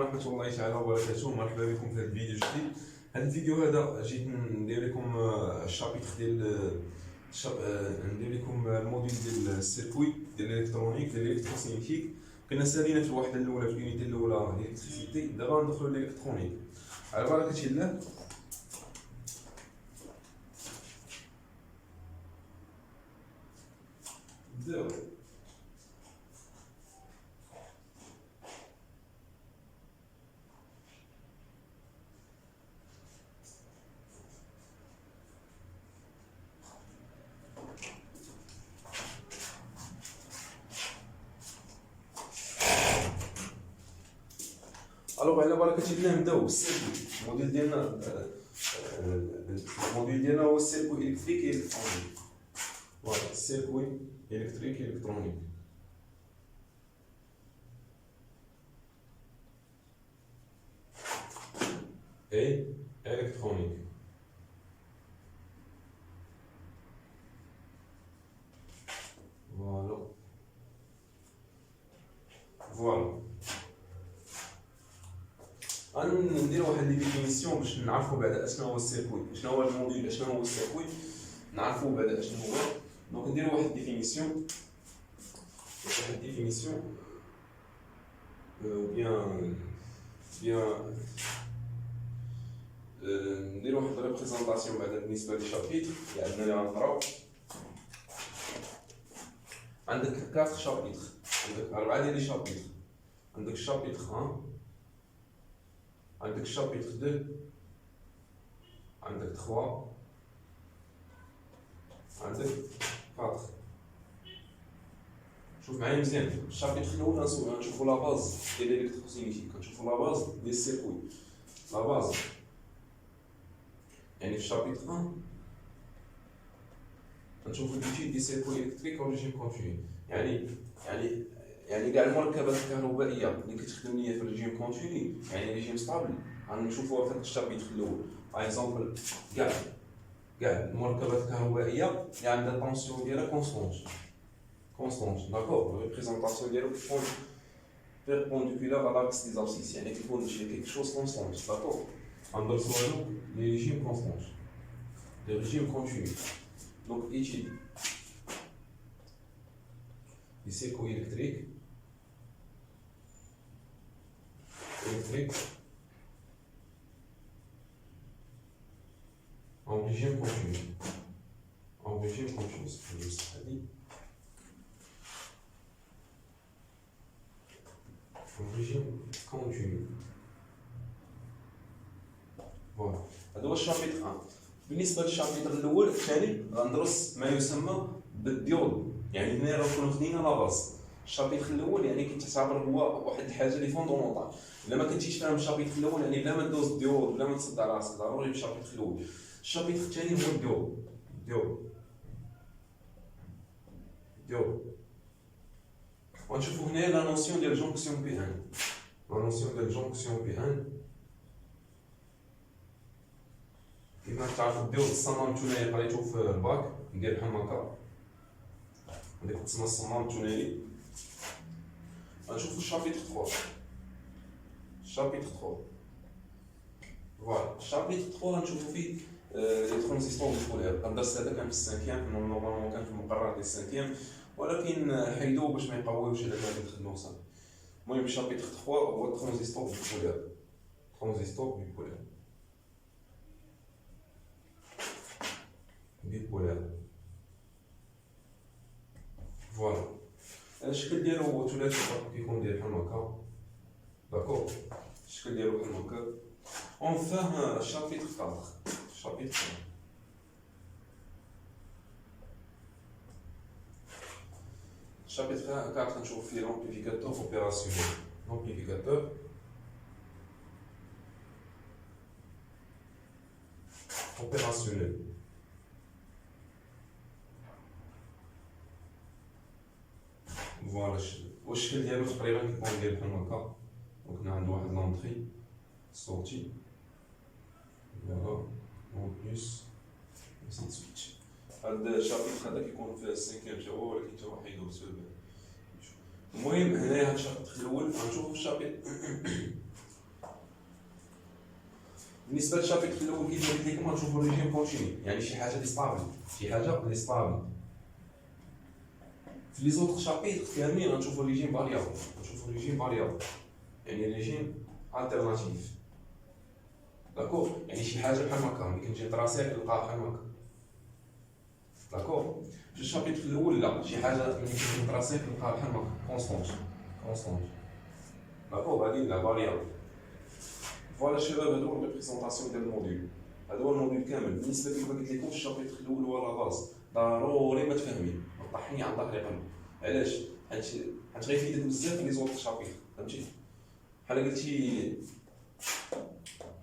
ورحمة الله تعالى وبركاته. مرحبا بكم في هذا الفيديو الجديد. هذا الفيديو هذا جيت ندير لكم الشابيتر ديال ندير لكم الموديل ديال السيركوي ديال الالكترونيك ديال الالكتروسينيتيك. كنا سالينا في الوحده الاولى في اليونيتي الاولى الالكتريسيتي، دابا ندخلوا للالكترونيك على بركه الله. نبداو. الوغ على بركه الله نبداو بالسيركوي. الموديل ديالنا هو السيركوي الكتريكي الكترونيك. فوالا السيركوي الكتريكي الكترونيك. الكترونيك. فوالا غندير واحد لي ديفينيسيون باش نعرفوا بعدا اشنو هو السيركوي، اشنو هو الموديل، اشنو هو السيركوي، نعرفوا بعدا اشنو هو. دونك ندير واحد ديفينيسيون بيان ندير واحد ريبريزونطاسيون بعدا بالنسبه للشابيتر اللي عندنا اللي غنقراو. عندك 4 شابيتر، عندك 4 ديال لي شابيتر. عندك الشابيتر 1، عندك الشابيتر 2، عندك 3، عندك 4. شوف معايا مزيان. الشابيتر الاول غنشوفوا لا باز ديال الالكتروسينيتيك، كنشوفوا لا باز ديال السيركوي. لا باز يعني في الشابيتر 1 غنشوفوا ليتيد دي سيركوي الكتريك او ريجيم كونتينيو. يعني كاع المركبات الكهربائيه اللي كتخدم ليا في الريجيم كونتينيو، يعني ريجيم ستابل، غنشوفوها في الشابيتر الاول. باغ اكزومبل كاع المركبات الكهربائيه اللي عندها طونسيون ديالها كونستونت داكور. ريبريزونطاسيون ديالو كتكون بيربونديكولار على لاكس دي زابسيس، يعني كيكون شي كيك شوز كونستونت داكور. غندرسو هادو لي ريجيم كونستونت، لي ريجيم كونتينيو. دونك ايتيد دي سيركوي الكتريك en régime continu. C'est juste dit. En régime continu. Voilà. هذا هو الشابيتر 1. بالنسبه للشابيتر الاول الثاني غندرس ما يسمى بالديود. يعني هنا راه كنا خدينا لا باز. الشابيتر الاول يعني كيتعتبر هو واحد الحاجه اللي فوندومونطال. الا ما كنتيش فاهم الشابيتر الاول يعني بلا ما دوز الديود بلا ما تصد على راسك، ضروري الشابيتر الاول. الشابيتر الثاني هو الديود. ونشوفوا هنا لا نوسيون ديال جونكسيون بي 1. لا نوسيون ديال جونكسيون بي 1 كيما تعرفوا الديود الصمام الثنائي قريتو في الباك ندير بحال هكا، هذيك تسمى الصمام الثنائي. غنشوفوا الشابيتر 3. فوالا الشابيتر 3 غنشوفوا فيه لي ترانزيستور بيبولار. الدرس هذا كان في السانكيام، نورمالمون كان في المقرر ديال السانكيام، ولكن حيدوه باش ما يقويوش هذاك اللي كنخدمو صافي. المهم الشابيتر 3 هو ترانزيستور بيبولار. فوالا الشكل ديالو هو ثلاثي، كيكون داير بحال هكا داكور. الشكل ديالو بحال هكا. اونفان الشابيتر 4. الشابيتر 4 غنشوف فيه لامبليفيكاتور اوبيراسيونيل. فوالا والشكل ديالو تقريبا كيكون داير بحال هكا. دونك هنا عندو واحد لونطري سورتي، فوالا اون بليس سي سويت. هاد الشابيتر هذا كيكون في السانكيام تا هو، ولكن تا هو حيدوه بسبب. المهم هنايا هاد الشابيتر الاول غنشوفو الشابيتر بالنسبه للشابيتر الاول كيف قلت لكم غنشوفوا ريجيم كونتينيو، يعني شي حاجه لي ستابل، شي حاجه لي ستابل. في لي زوطخ شابيتر كاملين غنشوفوا ريجيم فاريابل، غنشوفوا ريجيم فاريابل يعني ريجيم التيرناتيف. داكور، يعني شي حاجه بحال هكا ملي كنجي نطراسيها كنلقاها بحال هكا. داكور، في الشابيتر الاول لا، شي حاجه ملي كنجي نطراسيها كنلقاها بحال هكا كونستونت. داكور، هادي لا فاريابل. فوالا الشباب، هادو هو البريزونطاسيون ديال الموديل، هذا هو الموديل كامل. بالنسبه كيما قلت لكم في الشابيتر الاول هو لا باز، ضروري ما تفهمي، ما طاحيني عن ظهري قلب. علاش؟ حيت غيفيدك بزاف في لي زوط شابيتر، فهمتي؟ بحال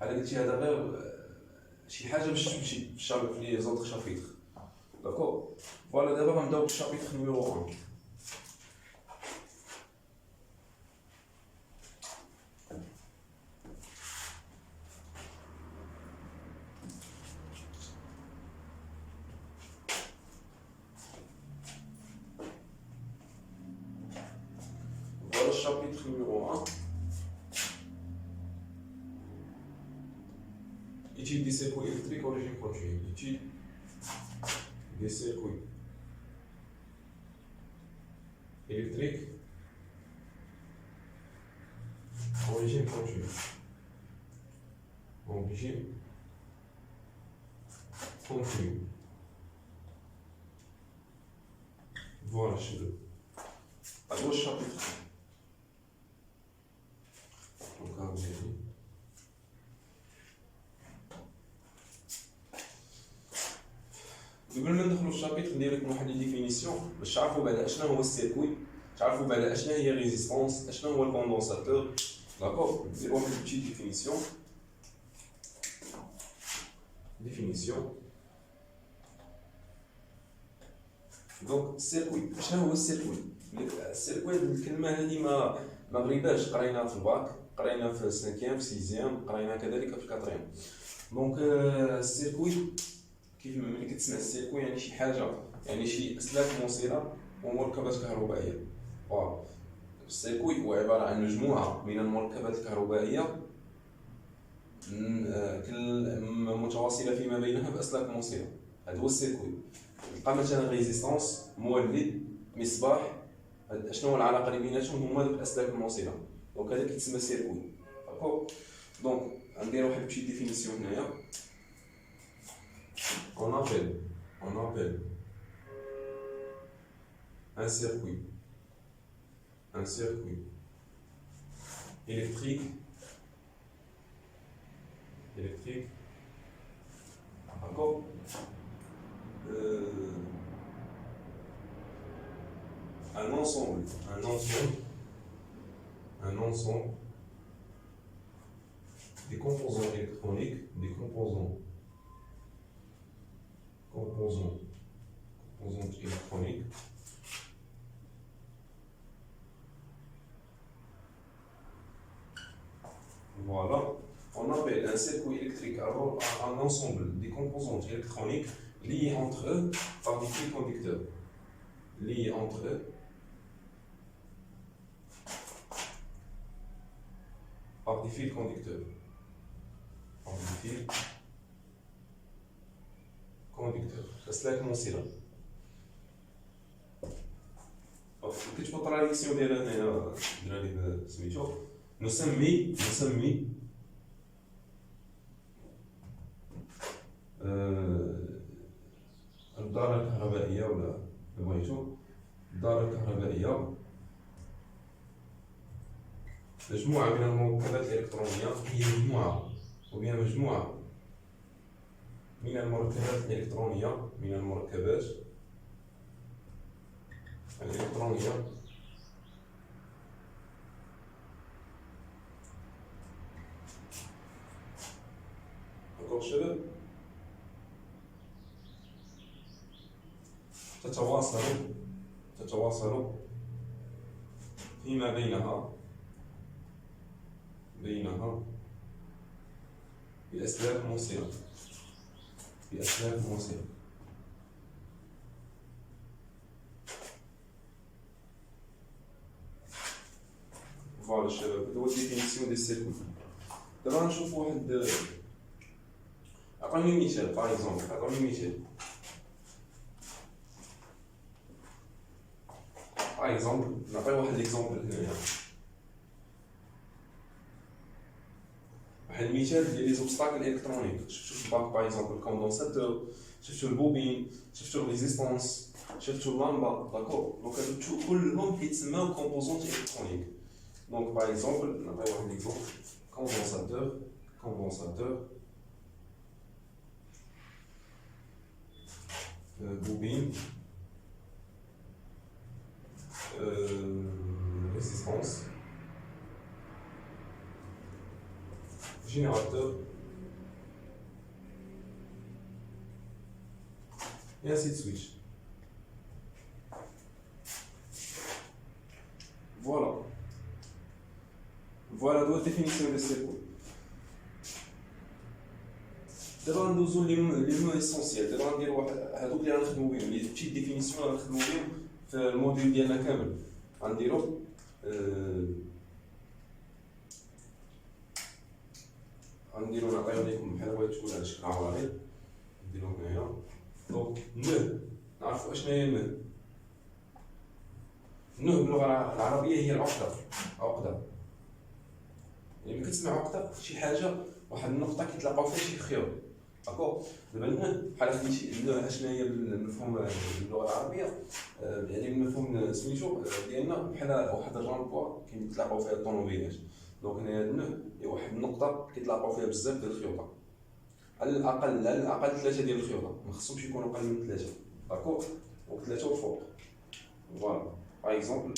قلتي هذا غير شي حاجه باش تمشي في الشابيتر في لي زوط شابيتر. داكور، فوالا دابا غنبداو بالشابيتر نيميرو 1. Chapitre numéro 1. Étude des circuits électriques origine continue. Étude des circuits électriques origine continue. Origine continue. Voilà, je le. À gauche, chapitre. قبل ما ندخلوا الشابيتر ندير لكم واحد ديفينيسيون باش تعرفوا بعدا اشنا هو السيركوي، تعرفوا بعدا اشنا هي ريزيستونس، اشنا هو الكوندونساتور. داكور، ندير واحد بيتي ديفينيسيون. دونك السيركوي، اشنا هو السيركوي؟ السيركوي الكلمه هذه ما غريباش، قريناها في الباك، قرينا في السانكيام، في السيزيام، قرينا كذلك في الكاتريام. دونك السيركوي كيف ملي كتسمع السيركوي يعني شي حاجه، يعني شي اسلاك موصله ومركبات كهربائيه. فوالا، السيركوي هو عباره عن مجموعه من المركبات الكهربائيه متواصله فيما بينها باسلاك موصله. هذا هو السيركوي. تلقى مثلا ريزيستونس، مولد، مصباح، شنو هو العلاقه اللي بيناتهم؟ هما دوك الاسلاك الموصله. دونك هذا كيتسمى سيركوي. داكور، دونك غندير واحد بشي ديفينيسيون هنايا. On appelle un circuit électrique, d'accord, un ensemble des composants électroniques, composants électroniques voilà, on appelle un circuit électrique un ensemble des composantes électroniques liées entre eux par des fils conducteurs. Par des fils conducteurs. أسلاك موصلة. كتبقى التراديسيون ديالها هنايا الدراري سميتو، نسمي الدارة الكهربائية ولا بغيتو الدارة الكهربائية مجموعة من المركبات الإلكترونية، هي مجموعة من المركبات الإلكترونية، داكور شباب، تتواصل فيما بينها بأسلاك موصلة. فوالا الشباب، هذا هو الديفينيسيون ديال السيركوي. دابا نشوف واحد عطوني مثال باغ اكزومبل، عطوني مثال. باغ اكزومبل نعطي واحد ليكزومبل هنايا، واحد المثال ديال لي زوبستاكل الكترونيك. شفتو في الباك باغ اكزومبل الكوندونساتور، شفتو البوبين، شفتو الريزيستونس، شفتو اللامبا، داكور. دونك هادو كلهم كيتسماو كومبوزونت الكترونيك. دونك باغ اكزومبل نعطي واحد ليكزومبل، كوندونساتور bobine, résistance, générateur, et ainsi de suite. Voilà la définition de circuit. دابا ندوزو لي مو اسونسيال. دابا غندير واحد هادوك اللي غنخدمو بهم، لي بتيت ديفينيسيون اللي غنخدمو بهم في الموديل ديالنا كامل. غنديرو نعطيو لكم بحال بغيتو على شكل عربي. نديرو هنايا دونك نو. نعرفو اشنا هي نو باللغه العربيه هي العقده. يعني ملي كتسمع عقده شي حاجه، واحد النقطه كيتلاقاو فيها شي خيوط، داكور. دابا نو بحال خديتي نو اشنا هي بالمفهوم باللغه العربيه، يعني بالمفهوم سميتو ديالنا بحال واحد الرامبوا كيتلاقاو فيها الطوموبيلات. دونك هنا نو هي واحد النقطه كيتلاقاو فيها بزاف ديال الخيوط، على الاقل 3 ديال الخيوط، ما خصهمش يكونوا اقل من 3، داكور. دونك 3 وفوق. فوالا باغ اكزومبل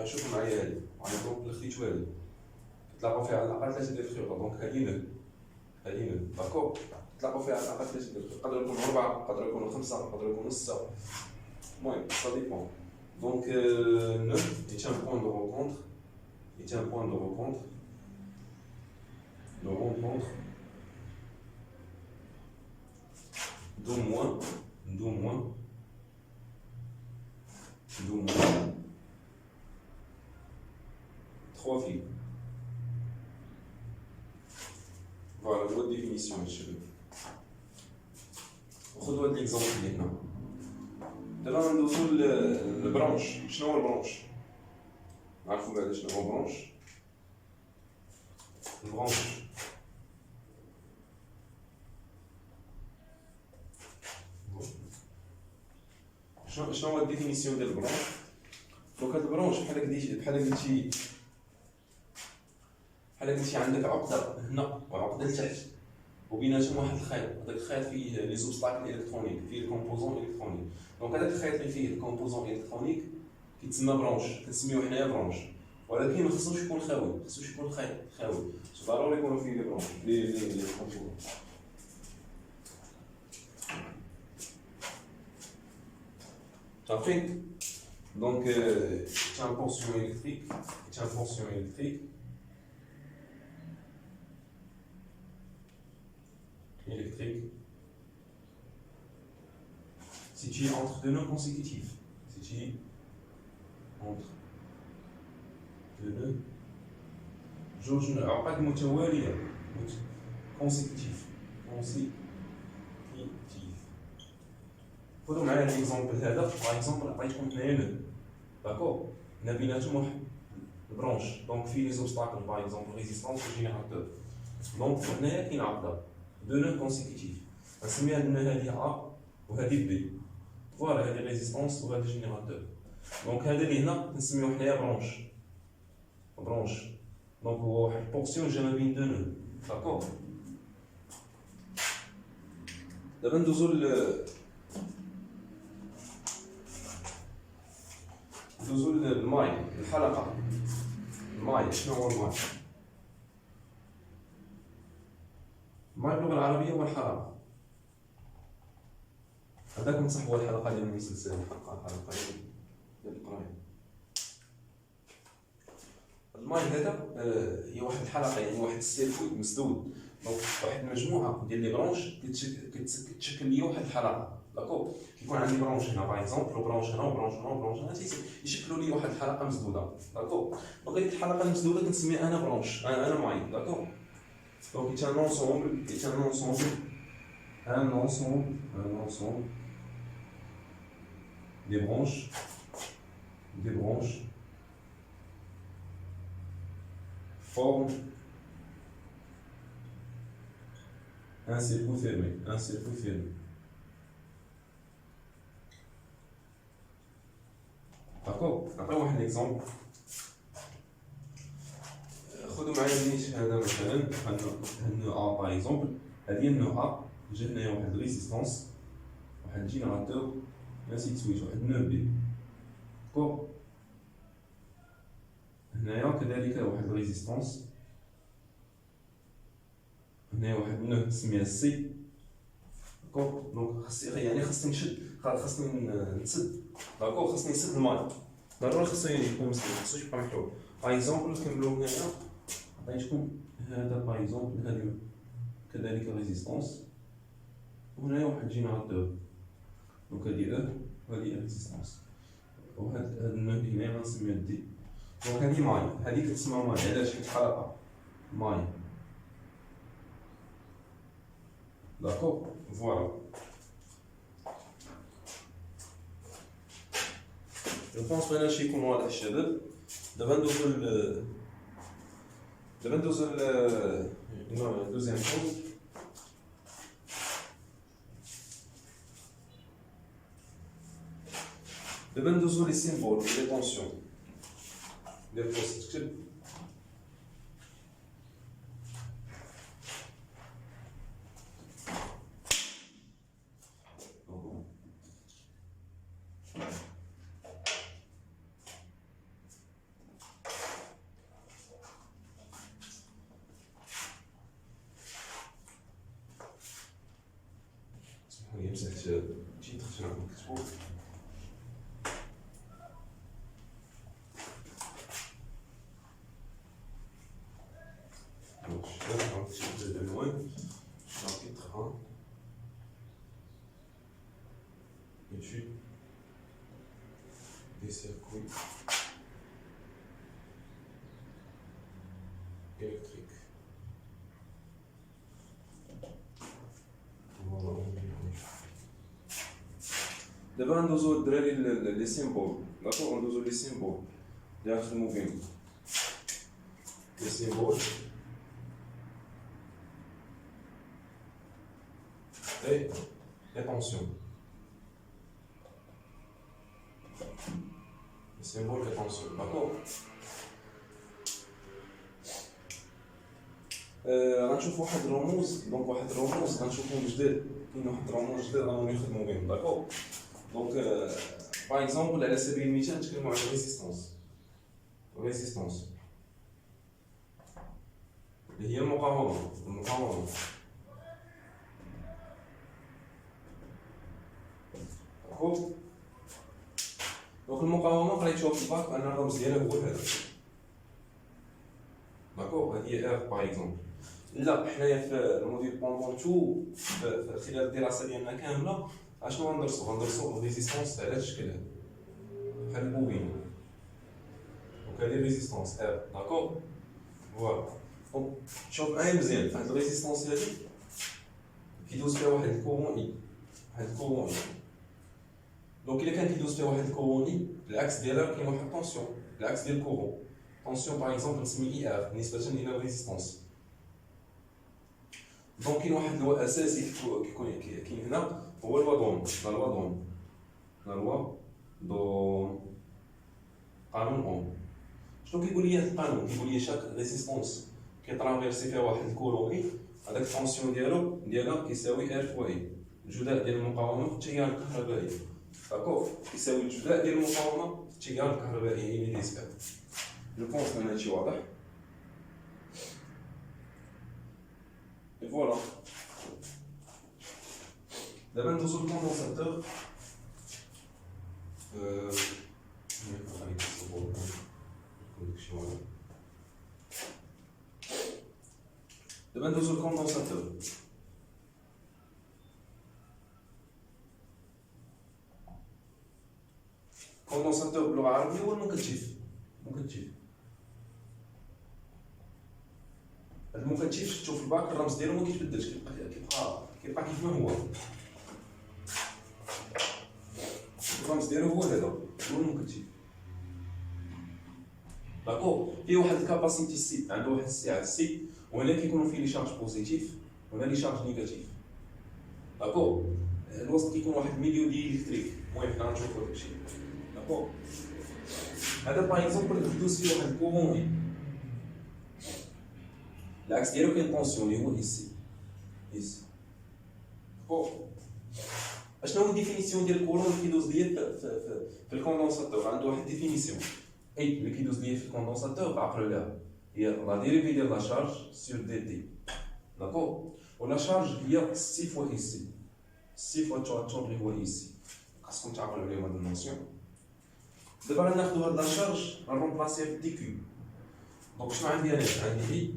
شوفوا معايا هادي، دونك اللي خديتو هادي تلاقاو فيها على الاقل 3 ديال الخيوط. دونك هادي نو، داكور. تلاقاو فيها على الاقل 3 ديال الخيوط، يقدروا يكونوا 4، يقدروا يكونوا 5، يقدروا يكونوا 6، المهم سا ديبون. دونك نو est un point de rencontre, d'au moins 3 fils. Voilà, la définition de cheveux. خذوا هاد ليكزامبل اللي هنا. دابا ندوزو للبرونش. شنو هو البرونش؟ نعرفو بعدا شنو هو البرونش. شنو هو الديفينيسيون ديال البرونش؟ دونك هاد البرونش بحال قلتي عندك عقده هنا وعقده لتحت، وبيناتهم واحد الخيط. هذاك الخيط فيه لي زوبستاكل الكترونيك، فيه الكومبوزون الكترونيك. دونك هذاك الخيط اللي فيه الكومبوزون الكترونيك كيتسمى برونش، كنسميوه حنايا برونش. ولكن ما خصوش يكون خاوي، ما خصوش يكون خاوي، ضروري يكونوا فيه لي برونش لي كومبوزون. صافي. دونك un portion électrique situé entre deux nœuds consécutifs. جوج عقد متوالية consécutif. خذوا معايا ليكزومبل هذا. باغ اكزومبل عطيتكم هنايا نو، داكور. هنا بيناتهم واحد البرونش، دونك فيه لي زوبستاكل باغ اكزومبل ريزيستونس و جينيراتور. دونك هنايا كاين عقده دو نو كونسيكوتيف، غنسميها النو هذه ا وهذه بي. فوالا هذه ريزيستونس وهذا جينيراتور. دونك هذا اللي هنا كنسميوه حنايا برونش. دونك هو واحد البورسيون جا ما بين دو نو، داكور. دابا ندوزو للماي، الحلقه. الماي شنو هو الماي؟ الماي باللغه العربيه هو الحراره. هذاك نصح هو الحلقه ديال المسلسل، الحلقه ديال القرايه. الماي هذا هي واحد الحلقه، يعني واحد السيركوي مسدود. دونك واحد المجموعه ديال لي برونش كتشكل لي واحد الحلقه، داكور. كيكون عندي برونش هنا باغ اكزومبل، وبرونش هنا وبرونش هنا وبرونش هنا، يشكلوا لي واحد الحلقه مسدوده، داكور. دونك هذيك الحلقه المسدوده كنسميها انا برونش، انا ماي، داكور. دونك c'est un ensemble un ensemble des branches forment un cercle fermé. D'accord. نعطيو واحد ليكزومبل. خذوا معايا النيش هذا مثلا نو ا باغ اكزومبل. هذه نو ا جا هنايا واحد ريزيستونس واحد جينيراتور ماشي تسويت واحد نو بي. داكور. هنايا كذلك واحد ريزيستونس هنايا واحد نو سميها سي. داكور. دونك خاصني نشد خاصني نسد. داكور. خاصني نسد الماء ضروري خاصو يكون مسدود خاصوش يبقى محلول. باغ اكزومبل كنملو هنايا عطيتكم هذا باغ اكزومبل هذه كذلك ريزيستونس وهنايا واحد جينيراتور. دونك هادي او وهادي ريزيستونس وهاد النو هنا غنسميو دي. دونك هادي ماي هادي كتسمى ماي علاش حيت حلقة ماي. داكور. فوالا. جو بونس بان هادشي يكون واضح الشباب. دابا ندوزو ل دوزيام بوز. دابا ندوزو لي سيمبول لي طونسيون ديال بوست تكتب. مسحت شي تخشنا نكتبو. Chapitre 1, étude des circuits électriques. Voilà. D'abord, on doit les symboles. D'accord, on doit les symboles. Les symboles. Et attention. Le symbole d'attention, d'accord. غنشوف واحد الرموز. دونك واحد الرموز غنشوفهم جداد. كاين واحد الرموز جداد غادي نخدمو بهم. داكور. دونك باغ اكزومبل على سبيل المثال نتكلمو على ريزيستونس اللي هي المقاومة. داكور. دونك المقاومة قريتوها في الباك أن الرمز ديالها هو هذا. داكور. هادي هي ار باغ اكزومبل. لا حنايا في الموديل بوندون تو خلال الدراسة ديالنا كاملة اشنو غندرسو ريزيستونس على هاد الشكل هذا بحال البوبين. دونك هادي ريزيستونس ار. داكور. فوالا. دونك شوف معايا مزيان فهاد الريزيستونس هادي كيدوز فيها واحد الكورون اي. دونك الا كان كيدوز فيها واحد الكورون اي العكس ديالها كاين واحد طونسيون. العكس ديال الكورون طونسيون باغ اكزومبل نسميه اي ار نسبة الى الريزيستونس. دونك كاين واحد اللواء اساسي كاين هنا هو الوا دون قانون اوم. شنو كيقول لي هذا القانون؟ كيقول لي شاك ريزيستونس كيترافيرسي فيها واحد الكورون اي هذاك الطونسيون ديالها كيساوي ار فوا اي. الجداء ديال المقاومه في التيار الكهربائي. داكور. كيساوي الجداء ديال المقاومه في التيار الكهربائي اللي نسبة. جو بونس ان هادشي واضح. اي فوالا. دابا ندوزو للكوندونساتور. دابا ندوزو للكوندونساتور. كوندونساتور باللغه العربيه هو المكتشف. المكتشف شفتو في الباك الرمز ديالو ما كيتبدلش كيبقى كيبقى كيف ما هو. الرمز ديالو هو هذا، هو المكتب. داكور، فيه واحد الكاباسيتي سي، عنده واحد السعه سي، وهنا كيكونوا فيه لي شارج بوزيتيف وهنا لي شارج نيجاتيف. داكور، الوسط كيكون واحد الميليو ديال الكتريك. المهم حنا غنشوفو داكشي. داكور، هذا باغ اكزومبل كيدوز فيه واحد الكورون اي، العكس ديالو كاين طونسيون اللي هو ايسي. داكور، اشنو هو الديفينيسيون ديال الكورون اللي كيدوز ليا في الكوندونساتور؟ عنده واحد الديفينيسيون اي اللي كيدوز ليا في الكوندونساتور، عقلوا لها هي لا ديريفي ديال لا شارج سور دي تي. داكور، ولا شارج هي سي فوا ايسي، سي فوا التواتر اللي هو ايسي. خاصكم تعقلوا عليهم هاد النوسيون. دابا ناخذ هاد لا شارج نرومبلاسيها في دي كيو. دونك شنو عندي انا؟ عندي اي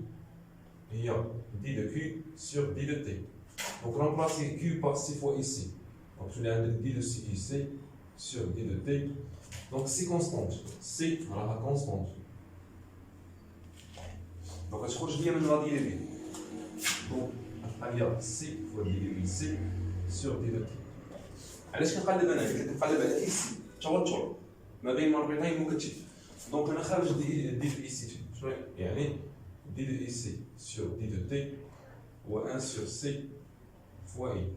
هي دي دو كيو سور دي دو تي. دونك رومبلاسي كيو بار سي فوا ايسي، دونك تولي عندك دي دو سي ايسي سور دي دو تي. دونك سي كونستونت، سي راها كونستونت. دونك غتخرج ليا من لا ديريفي، دونك غتبقى سي فوا دي دو ايسي سور دي دو تي. علاش كنقلب انا؟ كنقلب على ايسي توتر ما بين مربطين مكتف. دونك انا خارج دي دو ايسي، شنو يعني؟ دي دو ايسي سور دي دو تي هو 1 سور سي فوا اي.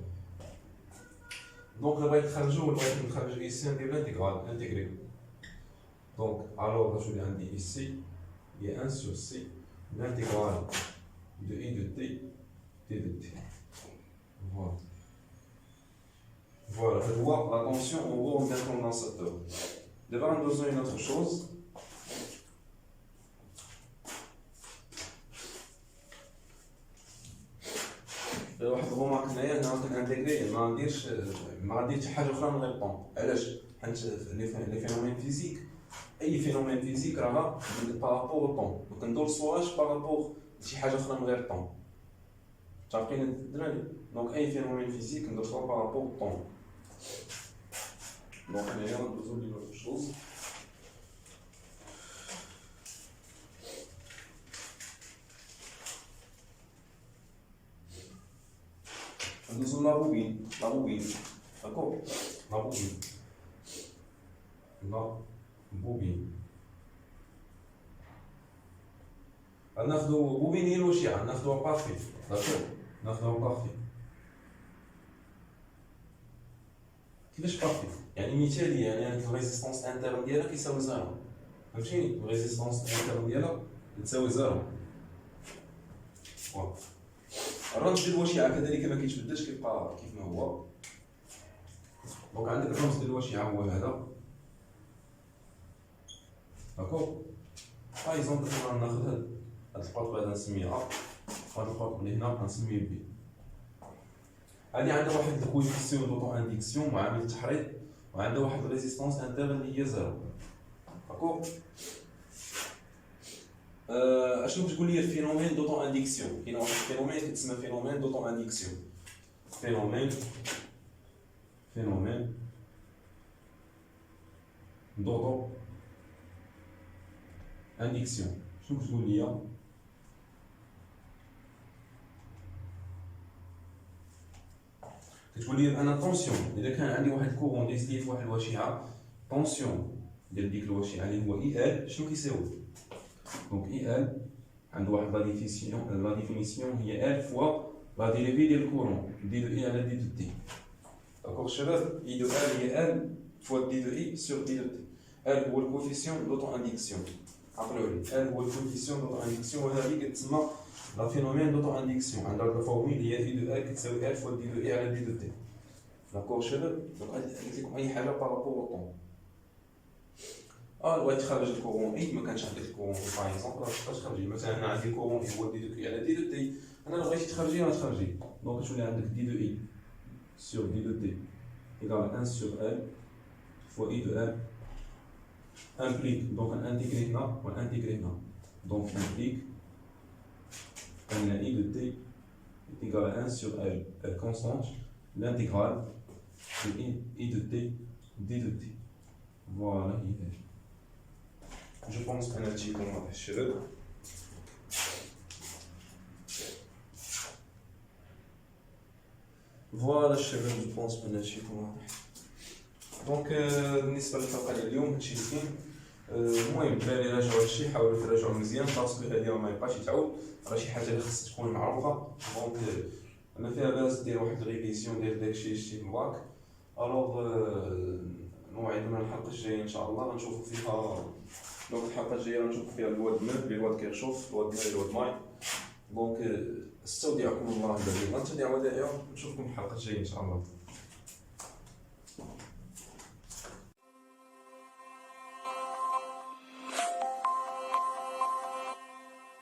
دونك الا بغيت نخرجو ولا بغيت نخرج ايسي ندير الانتيغرال انتيغري. دونك الوغ غتولي عندي ايسي هي 1 سور سي l'intégrale de I de t de t. Voilà. Voilà, faites voir la tension en haut d'un condensateur. D'abord, nous avons une autre chose. واحد الغومارك هنايا انا كنانتيغري ما غاديرش حاجه اخرى من غير طون. علاش؟ حيت لي فينومين فيزيك، اي فينومين فيزيك راها بارابور طون، ما كندورسوهاش بارابور لشي حاجه اخرى من غير طون. متفقين الدراري؟ دونك اي فينومين فيزيك كندورسوها بارابور طون. دونك هنايا ندوزو لي نوت شوز. ندوزو لا بوبين، داكور، لا بوبين. ناخذوا بوبين هي الوشيعة، ناخذوها بارفي، داكور، ناخذوها بارفي. كيفاش بارفي؟ يعني مثالي، يعني هاد الريزيستونس انترن ديالها كيساوي زيرو، فهمتيني؟ الريزيستونس انترن ديالها تساوي زيرو. فوالا. الرمز ديال الوشيعة كذلك ما كيتبدلش، كيبقى كيف ما هو. دونك عندك الرمز ديال الوشيعة هو هذا، داكور. باغ اكزومبل ناخذ هاد القطب هذا نسميه ا، وهاد القطب اللي هنا غنسميه بي. هادي عندها واحد الكويفيسيون دوطو انديكسيون معامل التحريض، وعندها واحد الريزيستونس انترن اللي هي زيرو، داكور. اشنو كتقول لي الفينومين دوطو انديكسيون؟ كاين واحد الفينومين كيتسمى فينومين دوطو انديكسيون. فينومين دوطو انديكسيون. شنو كتقول لي؟ كتقول لي بان طونسيون اذا كان عندي واحد الكورون ديزلي في واحد الوشيعه، طونسيون ديال ديك الوشيعه اللي هو اي ال شنو كيساوي؟ دونك اي ال عنده واحد لا ديفينيسيون هي ال فوا لا ديريفي ديال الكورون دي دو اي على دي دو تي. داكور الشباب، اي دو ال هي ال فوا دي دو اي سور دي دو تي. ال هو الكوفيسيون دوطو انديكسيون، عقلوا عليه، ال هو الكوفيسيون دوطو انديكسيون، وهذه كتسمى لا فينومين دوطو انديكسيون. عندها الفورميل هي اي دو ال كتساوي ال فوا دي دو اي على دي دو تي. داكور شباب، دونك قلت لكم اي حاجه بارابور او طون. بغيت تخرج الكورون اي، ما كانش عندك الكورون اي باغ اكزومبل، راه تخرجي مثلا انا عندي الكورون اي هو دي دو اي على دي دو تي، انا لو بغيتي تخرجي غتخرجي. دونك تولي عندك دي دو اي سور دي دو تي ايكال 1 سور ال فوا اي دو ال امبليك. دونك نانتيغري هنا ونانتيغري هنا، دونك امبليك ان اي دو تي ايكال 1 سور ال كونستانت l'intégrale de I de t d de t. Voilà, je pense qu'un petit peu de cheveux. فوالا الشباب جو بونس بان هادشي يكون واضح. دونك بالنسبه للحلقه ديال اليوم هادشي اللي كاين. المهم الدراري راجعوا هادشي، حاولوا تراجعوا مزيان باسكو هادي ما يبقاش يتعاود، راه شي حاجه اللي خصها تكون معروفه. دونك ما فيها باس دير واحد ريفيزيون ديال داكشي اللي شتي في الباك. الوغ موعدنا الحلقه الجايه ان شاء الله غنشوفوا فيها. دونك الحلقه الجايه غنشوفوا فيها الواد مير، الواد كيرشوف، الواد مير، الواد ماي. دونك استودعكم الله الذي لا تضيع ودائعه، نشوفكم الحلقه الجايه ان شاء الله.